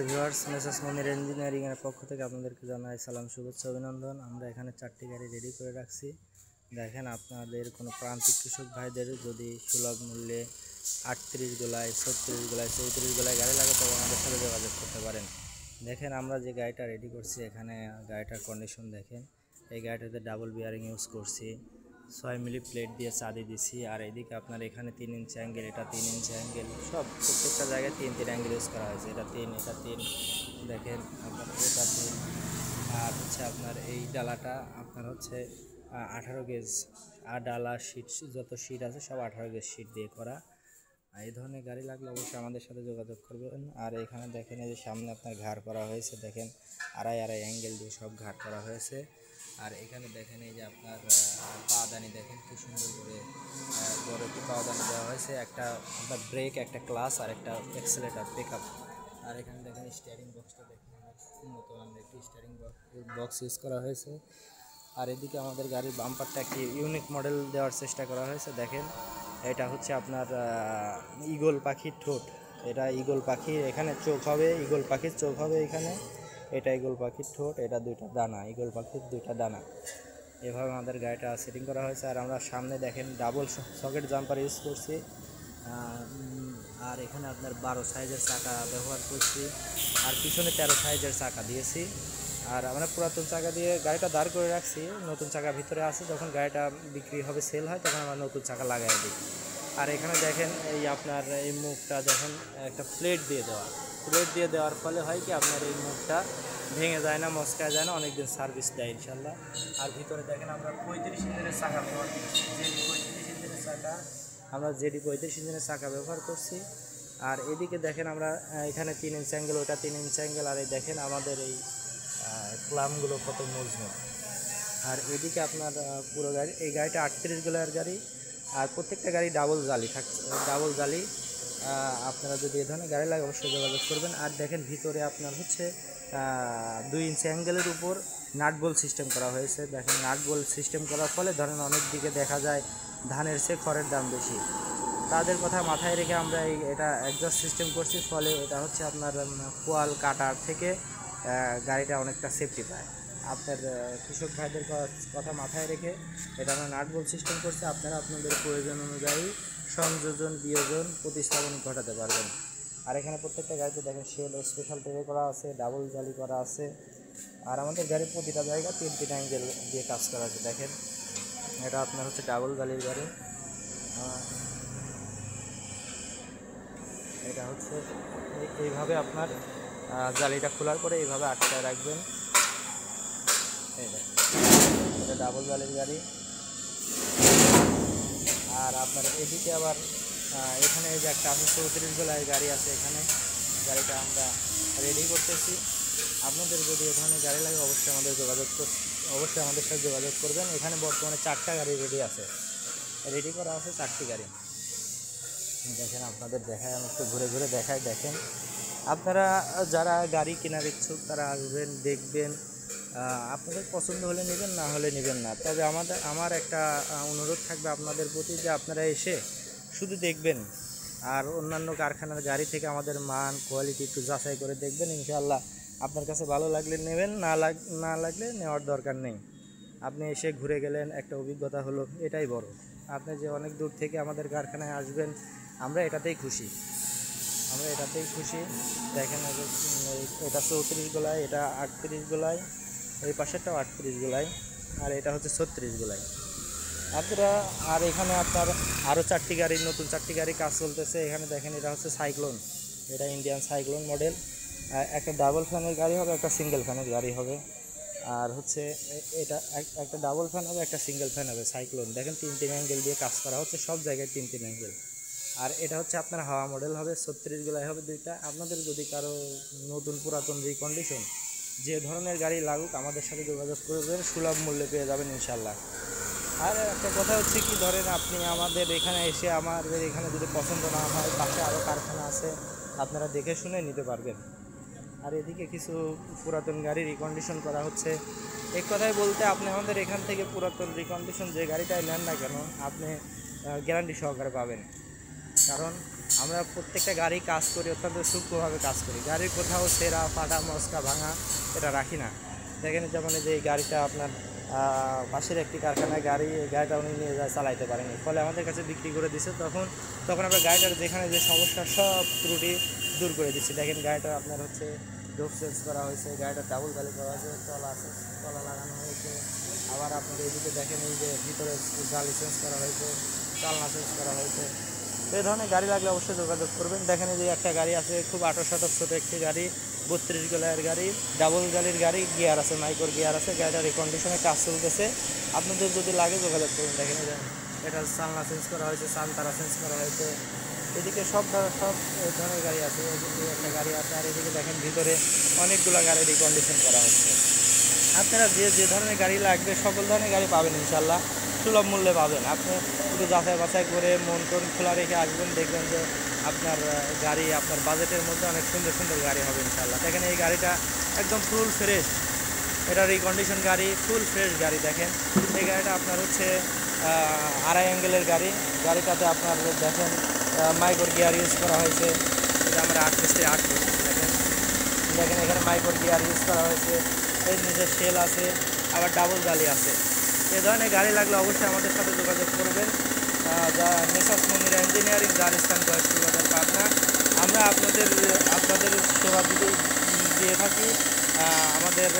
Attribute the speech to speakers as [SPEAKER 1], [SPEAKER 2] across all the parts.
[SPEAKER 1] Viewers, messrs মনির engineering এর পক্ষ থেকে আপনাদেরকে জানাই সালাম, শুভেচ্ছা, অভিনন্দন। আমরা এখানে 4টি গাড়ি রেডি করে রাখছি। দেখেন, আপনাদের কোনো প্রান্তিক কৃষক ভাইদের যদি সুলভ মূল্যে 38 গোলায়, 36 গোলায়, 34 গোলায় গাড়ি লাগে তবে আমাদের সাথে যোগাযোগ করতে পারেন। দেখেন, আমরা যে গাড়িটা রেডি করছি এখানে গাড়িটার কন্ডিশন দেখেন। এই গাড়িটাতে ডাবল বিয়ারিং ইউজ করছি, 6 মিলি প্লেট দিয়ে চাঁদি দিছি। আর এদিকে আপনার এখানে 3 ইঞ্চি অ্যাঙ্গেল, এটা 3 ইঞ্চি অ্যাঙ্গেল, সব প্রত্যেকটা জায়গায় 3 অ্যাঙ্গেল ইউজ করা হয়েছে। এটা 3, এটা 3, দেখেন আপনার এটা 3। আর হচ্ছে আপনার এই ডালাটা আপনার হচ্ছে 18 গেজ। আর ডালা শিট, যত শিট আছে সব 18 গেজ শিট দিয়ে করা। এই ধরনের গাড়ি লাগলে অবশ্যই আমাদের সাথে যোগাযোগ করবেন। আর এখানে দেখেন, এই যে সামনে আপনার ঘাড় করা হয়েছে, দেখেন আড়াই অ্যাঙ্গেল দিয়ে সব ঘাড় করা হয়েছে। আর এখানে দেখেন এই যে আপনার পাওদানি, দেখেন কি সুন্দর করে বড় একটি পাওদানি দেওয়া হয়েছে। একটা আপনার ব্রেক, একটা ক্লাস আর একটা অ্যাক্সেলেটার পিকআপ। আর এখানে দেখেন স্টিয়ারিং বক্সটা, দেখেন উন্নত মানের একটি স্টিয়ারিং বক্স ইউজ করা হয়েছে। আর এদিকে আমাদের গাড়ির বাম্পারটা একটি ইউনিক মডেল দেওয়ার চেষ্টা করা হয়েছে। দেখেন, এটা হচ্ছে আপনার ঈগল পাখির ঠোঁট। এটা ঈগল পাখি, এখানে চোখ হবে, ঈগল পাখির চোখ হবে এখানে। এটা ঈগল পাখির ঠোঁট, এটা 2টা ডানা, ঈগল পাখির 2টা ডানা। এভাবে আমাদের গাড়িটা সেটিং করা হয়েছে। আর আমরা সামনে দেখেন ডাবল সকেট জাম্পার ইউজ করছি। আর এখানে আপনার 12 সাইজের চাকা ব্যবহার করছি। আর পিছনে 13 সাইজের চাকা দিয়েছি। আর আমরা পুরাতন চাকা দিয়ে গাড়িটা দাঁড় করে রাখছি, নতুন চাকা ভিতরে আছে। যখন গাড়িটা বিক্রি হবে, সেল হয়, তখন আমরা নতুন চাকা লাগাই দিই। আর এখানে দেখেন এই আপনার এই মুখটা যখন একটা প্লেট দিয়ে দেওয়ার ফলে হয় কি, আপনার এই মুখটা ভেঙে যায় না, মস্কায় যায় না, অনেকদিন সার্ভিস দেয় ইনশাল্লাহ। আর ভিতরে দেখেন আমরা 35 ইঞ্চিনের চাকা ব্যবহার করছি, জেডি 35 ইঞ্চিনের চাকা ব্যবহার করছি। আর এদিকে দেখেন আমরা এখানে 3 ইঞ্চি অ্যাঙ্গেল, ওটা 3 ইঞ্চি অ্যাঙ্গেল। আর এই দেখেন আমাদের এই ক্লামগুলো কত মজবুত। আর এদিকে আপনার পুরো গাড়ি, এই গাড়িটা 38 গোলার গাড়ি। আর প্রত্যেকটা গাড়ি ডাবল জালি থাকছে, ডাবল জালি। আপনারা যদি এ ধরনের গাড়ি লাগে অবশ্যই যোগাযোগ করবেন। আর দেখেন ভিতরে আপনার হচ্ছে 2 ইঞ্চি অ্যাঙ্গেলের উপর নাট বোল্ট সিস্টেম করা হয়েছে। দেখেন, নাট বোল্ট সিস্টেম করার ফলে ধরেন অনেক দিকে দেখা যায় ধানের চেয়ে খড়ের দাম বেশি। তাদের কথা মাথায় রেখে আমরা এটা অ্যাডজাস্ট সিস্টেম করছি, ফলে এটা হচ্ছে আপনার কোয়াল কাটার থেকে গাড়িটা অনেকটা সেফটি পায়। আপনার কৃষক ভাইদের কথা মাথায় রেখে এটা আমরা নাট বোল্ট সিস্টেম করছি। আপনারা আপনাদের প্রয়োজন অনুযায়ী সংযোজন, বিয়োজন, প্রতিস্থাপন ঘটাতে পারবেন। আর এখানে প্রত্যেকটা গাড়িতে দেখেন শেল স্পেশাল ট্রে করা আছে, ডাবল জালি করা আছে। আর আমাদের গাড়ির প্রতিটা জায়গা 3 অ্যাঙ্গেল দিয়ে কাজ করা আছে। দেখেন, এটা আপনার হচ্ছে ডাবল জালির গাড়ি। এটা হচ্ছে এইভাবে আপনার জালিটা খোলার পরে এইভাবে আটকায় রাখবেন। এটা ডাবল জালির গাড়ি। আর আপনার এদিকে আবার এখানে এই যে একটা 34 গোলায় গাড়ি আছে, এখানে গাড়িটা আমরা রেডি করতেছি। আপনাদের যদি এ ধরনের গাড়ি লাগে অবশ্যই আমাদের সাথে যোগাযোগ করবেন। এখানে বর্তমানে 4টা গাড়ি রেডি করা আছে, 4টি গাড়ি। দেখেন, আপনাদের দেখায়, আমি একটু ঘুরে ঘুরে দেখাই। দেখেন, আপনারা যারা গাড়ি কেনার ইচ্ছুক তারা আসবেন, দেখবেন। আপনাদের পছন্দ হলে নেবেন, না হলে নেবেন না। তবে আমার একটা অনুরোধ থাকবে আপনাদের প্রতি, যে আপনারা এসে শুধু দেখবেন। আর অন্যান্য কারখানার গাড়ি থেকে আমাদের মান, কোয়ালিটি একটু যাচাই করে দেখবেন। ইনশাআল্লাহ আপনার কাছে ভালো লাগলে নেবেন, না লাগলে নেওয়ার দরকার নেই। আপনি এসে ঘুরে গেলেন, একটা অভিজ্ঞতা হলো, এটাই বড়। আপনি যে অনেক দূর থেকে আমাদের কারখানায় আসবেন, আমরা এটাতেই খুশি। দেখেন, এটা 34 গোলায়, এটা 38 গোলায়, এই পাশেরটাও 38 গোলায়, আর এটা হচ্ছে 36 গোলায়। আপনারা আর এখানে আপনার আরও 4টি গাড়ি, নতুন 4টি গাড়ি কাজ চলতেছে। এখানে দেখেন, এটা হচ্ছে সাইক্লোন, এটা ইন্ডিয়ান সাইক্লোন মডেল। একটা ডাবল ফ্যানের গাড়ি হবে, একটা সিঙ্গেল ফ্যানের গাড়ি হবে। আর হচ্ছে এটা একটা ডাবল ফ্যান হবে, একটা সিঙ্গেল ফ্যান হবে। সাইক্লোন দেখেন 3 অ্যাঙ্গেল দিয়ে কাজ করা হচ্ছে, সব জায়গায় 3 অ্যাঙ্গেল। আর এটা হচ্ছে আপনার হাওয়া মডেল হবে, 36 গোলায় হবে 2টা। আপনাদের যদি কারো নতুন পুরাতন রিকন্ডিশন যে ধরনের গাড়ি লাগুক আমাদের সাথে যোগাযোগ করবেন, সুলভ মূল্যে পেয়ে যাবেন ইনশাল্লাহ। আর একটা কথা হচ্ছে কি, ধরেন আপনি আমাদের এখানে এসে আমাদের এখানে যদি পছন্দ না হয়, পাশে আরও কারখানা আছে, আপনারা দেখে শুনে নিতে পারবেন। আর এদিকে কিছু পুরাতন গাড়ি রিকন্ডিশন করা হচ্ছে। এক কথায় বলতে, আপনি আমাদের এখান থেকে পুরাতন রিকন্ডিশন যে গাড়িটাই নেন না কেন, আপনি গ্যারান্টি সহকারে পাবেন। কারণ আমরা প্রত্যেকটা গাড়ি কাজ করি, অত্যন্ত সূক্ষ্মভাবে কাজ করি। গাড়ির কোথাও সেরা ফাটা মস্কা ভাঙা এটা রাখি না। দেখেন যেমন এই যে এই গাড়িটা আপনার পাশের একটি কারখানায় গাড়িটা উনি নিয়ে যায়, চালাইতে পারেনি, ফলে আমাদের কাছে বিক্রি করে দিছে। তখন আমরা গাড়িটার যেখানে যে সমস্যা সব ত্রুটি দূর করে দিচ্ছি। দেখেন গাড়িটা আপনার হচ্ছে ডোপ চেঞ্জ করা হয়েছে, গাড়িটা ডাবল গালি করা হয়েছে, তলা লাগানো হয়েছে। আবার আপনাদের এদিকে দেখেন এই যে ভিতরে গালি চেঞ্জ করা হয়েছে, চালনা চেঞ্জ করা হয়েছে। এই ধরনের গাড়ি লাগলে অবশ্যই যোগাযোগ করবেন। দেখেন এই যে একটা গাড়ি আছে, খুব আটো ছোট একটি গাড়ি, 32 গিয়ারের গাড়ি, ডাবল গালির গাড়ি, গিয়ার আছে, মাইক্রোর গিয়ার আছে, গাড়িটা রিকন্ডিশনে কাজ চলতেছে। আপনাদের যদি লাগে যোগাযোগ করুন। দেখেন এটা চালনা চেঞ্জ করা হয়েছে, তারা চেঞ্জ করা হয়েছে। এদিকে সব ধরনের গাড়ি আছে, এদিকে একটা গাড়ি আছে, আর এদিকে দেখেন ভিতরে অনেকগুলো গাড়ি রিকন্ডিশন করা হচ্ছে। আপনারা যে ধরনের গাড়ি লাগবে সকল ধরনের গাড়ি পাবেন ইনশাল্লাহ, সুলভ মূল্যে পাবেন। আপনি একটু যাচাই বাছাই করে মন টন খোলা রেখে আসবেন, দেখবেন যে আপনার গাড়ি আপনার বাজেটের মধ্যে অনেক সুন্দর গাড়ি হবে ইনশাল্লাহ। দেখেন এই গাড়িটা একদম ফুল ফ্রেশ, এটা রিকন্ডিশন গাড়ি, ফুল ফ্রেশ গাড়ি। দেখেন এই গাড়িটা আপনার হচ্ছে 2.5 অ্যাঙ্গেলের গাড়িটাতে আপনার দেখেন মাইক্রোর গিয়ার ইউজ করা হয়েছে। এটা আমরা 8 মিস্ত্রি 8 করছি। দেখেন এখানে মাইক্রোর গিয়ার ইউজ করা হয়েছে, এর নিজের সেল আছে, আবার ডাবল গালি আছে। এই ধরনের গাড়ি লাগলে অবশ্যই আমাদের সাথে যোগাযোগ করবেন। যা মেসার্স মনিরা ইঞ্জিনিয়ারিং, যার স্থান কয়েকবাজার পাবনা। আমরা আপনাদের সেবা দিয়ে থাকি। আমাদের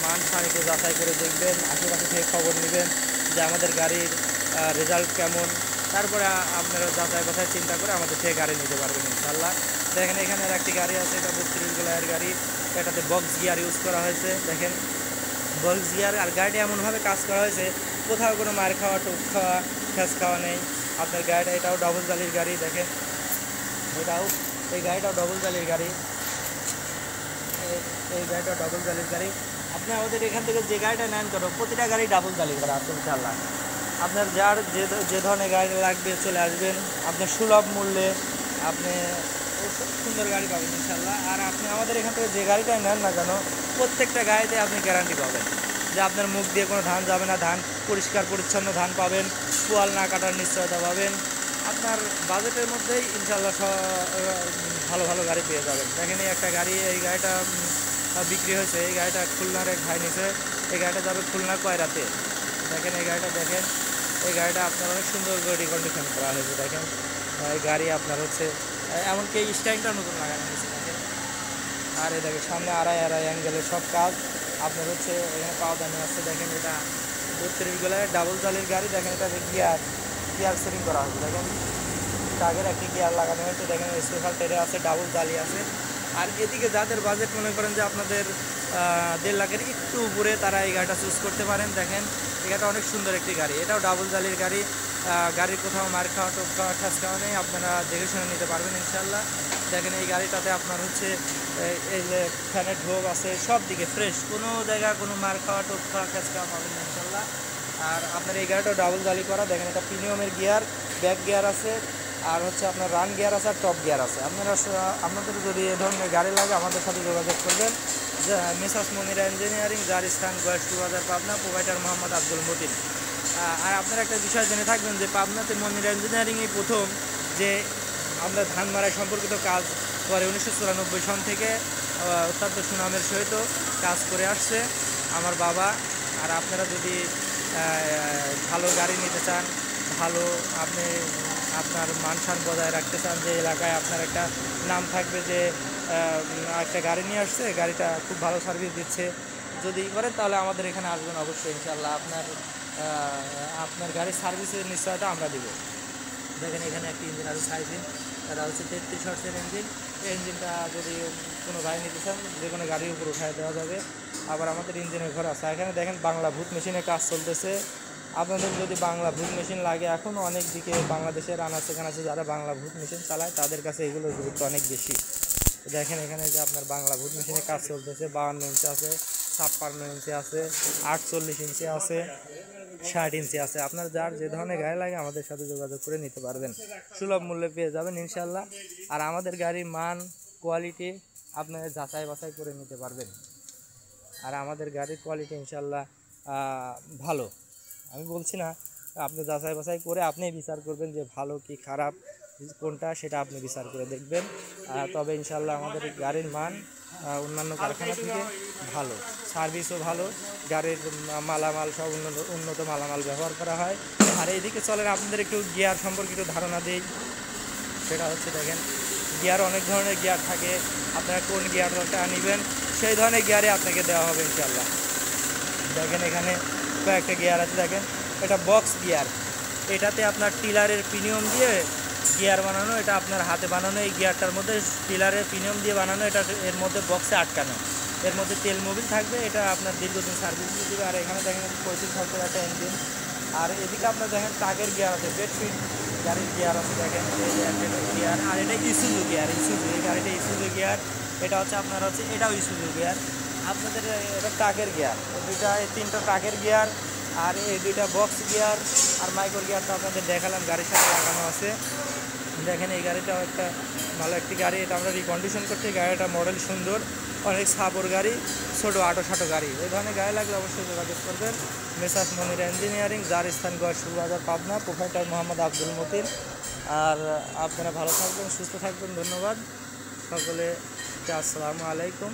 [SPEAKER 1] মান সারিকে যাচাই করে দেখবেন, আশেপাশে থেকে খবর নেবেন যে আমাদের গাড়ির রেজাল্ট কেমন, তারপরে আপনারা যাচাই বাছাই চিন্তা করে আমাদের থেকে গাড়ি নিতে পারবেন ইনশাল্লাহ। দেখেন এখানে একটি গাড়ি আছে, এটা 32 গিয়ারের গাড়ি, এটাতে বক্স গিয়ার ইউজ করা হয়েছে। দেখেন বক্স গিয়ার, আর গাড়িটা এমনভাবে কাজ করা হয়েছে কোথাও কোনো মার খাওয়া, টোপ খাওয়া, খ্যাস খাওয়া নেই। আপনার গাড়িটা এটাও ডবল জালির গাড়ি। দেখেন এই গাড়িটাও ডবল জালির গাড়ি, এই গাড়িটাও ডবল জালির গাড়ি। আপনি আমাদের এখান থেকে যে গাড়িটা নেন করো, প্রতিটা গাড়ি ডাবল জালি করা আছে ইনশাল্লাহ। আপনার যার যে ধরনের গাড়ি লাগবে চলে আসবেন, আপনার সুলভ মূল্যে আপনি সুন্দর গাড়ি পাবেন ইনশাল্লাহ। আর আপনি আমাদের এখান থেকে যে গাড়িটাই নেন না কেন, প্রত্যেকটা গাড়িতে আপনি গ্যারান্টি পাবেন যে আপনার মুখ দিয়ে কোনো ধান যাবে না, ধান পরিষ্কার পরিচ্ছন্ন ধান পাবেন, পোয়াল না কাটার নিশ্চয়তা পাবেন। আপনার বাজেটের মধ্যেই ইনশাল্লাহ ভালো গাড়ি পেয়ে যাবেন। দেখেন এই একটা গাড়ি, এই গাড়িটা বিক্রি হয়েছে, এই গাড়িটা খুলনার এক ভাই নিছে, এই গাড়িটা যাবে খুলনা কয়রাতে। দেখেন এই গাড়িটা আপনার অনেক সুন্দর করে রিকন্ডিশন করা হয়েছে। দেখেন এই গাড়ি আপনার হচ্ছে এমনকি এই স্ট্যান্ডটা নতুন লাগানো হয়েছে। দেখেন আর এই দেখেন সামনে 2.5 অ্যাঙ্গেলের সব কাজ আপনার হচ্ছে এখানে পাওয়া দামি আছে। দেখেন এটা 32 গিয়ারের ডাবল জালির গাড়ি। দেখেন এটা গিয়ার সেটিং করা হয়েছে। দেখেন আগের একটি গিয়ার লাগানো হয়েছে। দেখেন স্পেশাল টেরে আছে, ডাবল জালি আছে। আর এদিকে যাদের বাজেট মনে করেন যে আপনাদের 1.5 লাখের একটু উপরে, তারা এই গাড়িটা চুজ করতে পারেন। দেখেন এই গাড়িটা অনেক সুন্দর একটি গাড়ি, এটাও ডাবল জালির গাড়ি। গাড়ির কোথাও মার খাওয়া, টোপ খাওয়া, ঠাস খাওয়া নেই, আপনারা দেখে শুনে নিতে পারবেন ইনশাল্লাহ। দেখেন এই গাড়িটাতে আপনার হচ্ছে এই যে ফ্যানের ঢোক আছে, সব দিকে ফ্রেশ, কোনো জায়গা কোনো মার খাওয়া, টোপ খাওয়া, ঠাস খাওয়া পাবেন না ইনশাল্লাহ। আর আপনার এই গাড়িটাও ডাবল জালি করা। দেখেন এটা প্রিমিয়ামের গিয়ার, ব্যাক গিয়ার আছে, আর হচ্ছে আপনার রান গিয়ার আছে, আর টপ গিয়ার আছে। আপনাদের যদি এ ধরনের গাড়ি লাগে আমাদের সাথে যোগাযোগ করবেন। মেসার্স মনিরা ইঞ্জিনিয়ারিং, যার স্থান কয়েকবাজার পাবনা, প্রোভাইডার মোহাম্মদ আব্দুল মতিন। আর আপনারা একটা বিষয় জেনে থাকবেন যে পাবনাতে মনিরা ইঞ্জিনিয়ারিংই প্রথম যে আমরা ধান মারাই সম্পর্কিত কাজ করে 1994 সন থেকে অত্যন্ত সুনামের সহিত কাজ করে আসছে আমার বাবা। আর আপনারা যদি ভালো গাড়ি নিতে চান, ভালো আপনি আপনার মানসান বজায় রাখতে চান, যে এলাকায় আপনার একটা নাম থাকবে যে একটা গাড়ি নিয়ে আসছে, গাড়িটা খুব ভালো সার্ভিস দিচ্ছে, যদি করেন তাহলে আমাদের এখানে আসবেন অবশ্যই ইনশাল্লাহ। আপনার গাড়ির সার্ভিসের নিশ্চয়তা আমরা দিব। দেখেন এখানে একটি ইঞ্জিন আছে, সাইজিন, এটা হচ্ছে 33 হর্সের ইঞ্জিন। এই ইঞ্জিনটা যদি কোনো গাড়ি নিতে চান যে কোনো গাড়ির উপর উঠায় দেওয়া যাবে। আবার আমাদের ইঞ্জিনের ঘর আছে। এখানে দেখেন বাংলা ভূত মেশিনের কাজ চলতেছে। আপনাদের যদি বাংলা ভূত মেশিন লাগে, এখনও অনেক দিকে বাংলাদেশের আনাচে কানাচে যারা বাংলা ভূত মেশিন চালায় তাদের কাছে এগুলোর গুরুত্ব অনেক বেশি। দেখেন এখানে যে আপনার বাংলা ভূত মেশিনের কাজ চলতেছে, 52 ইঞ্চি আছে, 56 ইঞ্চি আছে, 48 ইঞ্চি আছে, 60 ইঞ্চি আছে। আপনার যার যে ধরনের গাড়ি লাগে আমাদের সাথে যোগাযোগ করে নিতে পারবেন, সুলভ মূল্যে পেয়ে যাবেন ইনশাল্লাহ। আর আমাদের গাড়ির মান কোয়ালিটি আপনারা যাচাই বাছাই করে নিতে পারবেন। আর আমাদের গাড়ির কোয়ালিটি ইনশাল্লাহ ভালো, আমি বলছি না, আপনি যাচাই বাছাই করে আপনি বিচার করবেন যে ভালো কি খারাপ। কোনটা সেটা আপনি বিচার করে দেখবেন। তবে ইনশাল্লাহ আমাদের গাড়ির মান অন্যান্য কারখানা থেকে ভালো, সার্ভিসও ভালো, গাড়ির মালামাল সব উন্নত মালামাল ব্যবহার করা হয়। আর এইদিকে চলেন আপনাদের একটু গিয়ার সম্পর্কে একটু ধারণা দিই। সেটা হচ্ছে দেখেন, গিয়ার অনেক ধরনের গিয়ার থাকে, আপনারা কোন গিয়ারটা নেবেন সেই ধরনের গিয়ারে আপনাকে দেওয়া হবে ইনশাল্লাহ। দেখেন এখানে কয়েকটা গিয়ার আছে, দেখেন এটা বক্স গিয়ার, এটাতে আপনার টিলারের প্রিমিয়াম দিয়ে গিয়ার বানানো, এটা আপনার হাতে বানানো। এই গিয়ারটার মধ্যে টিলারের প্রিমিয়াম দিয়ে বানানো, এটা এর মধ্যে বক্সে আটকানো, এর মধ্যে তেল মোবিল থাকবে, এটা আপনার দীর্ঘদিন সার্ভিস দেবে। আর এখানে দেখেন 35 একটা ইঞ্জিন। আর এদিকে আপনার দেখেন ট্রাকের গিয়ার আছে, বেডফিট গাড়ির গিয়ার আছে, দেখেন গিয়ার। আর এটা ইসুজু গিয়ার, ইসুজু এই গাড়িটা ইসুজু গিয়ার, এটা হচ্ছে আপনার হচ্ছে এটাও ইসুজু গিয়ার। আপনাদের এটা ট্রাকের গিয়ার, এই 3টা ট্রাকের গিয়ার, আর এই 2টা বক্স গিয়ার। আর মাইক্রো গিয়ারটা আপনাদের দেখালাম গাড়ির সাথে লাগানো আছে। দেখেন এই গাড়িটাও একটা ভালো একটি গাড়ি, এটা আমরা রিকন্ডিশন করছি। গাড়িটা মডেল সুন্দর, অনেক সাপোর গাড়ি, ছোটো আটো গাড়ি। এই ধরনের গাড়ি লাগলে অবশ্যই যোগাযোগ করবেন। মেসার্স মনিরা ইঞ্জিনিয়ারিং, যার স্থান গয়েশপুর বাজার, পাবনা। প্রোপাইটার মোহাম্মদ আব্দুল মতিন। আর আপনারা ভালো থাকবেন, সুস্থ থাকবেন। ধন্যবাদ সকলে, আসসালামু আলাইকুম।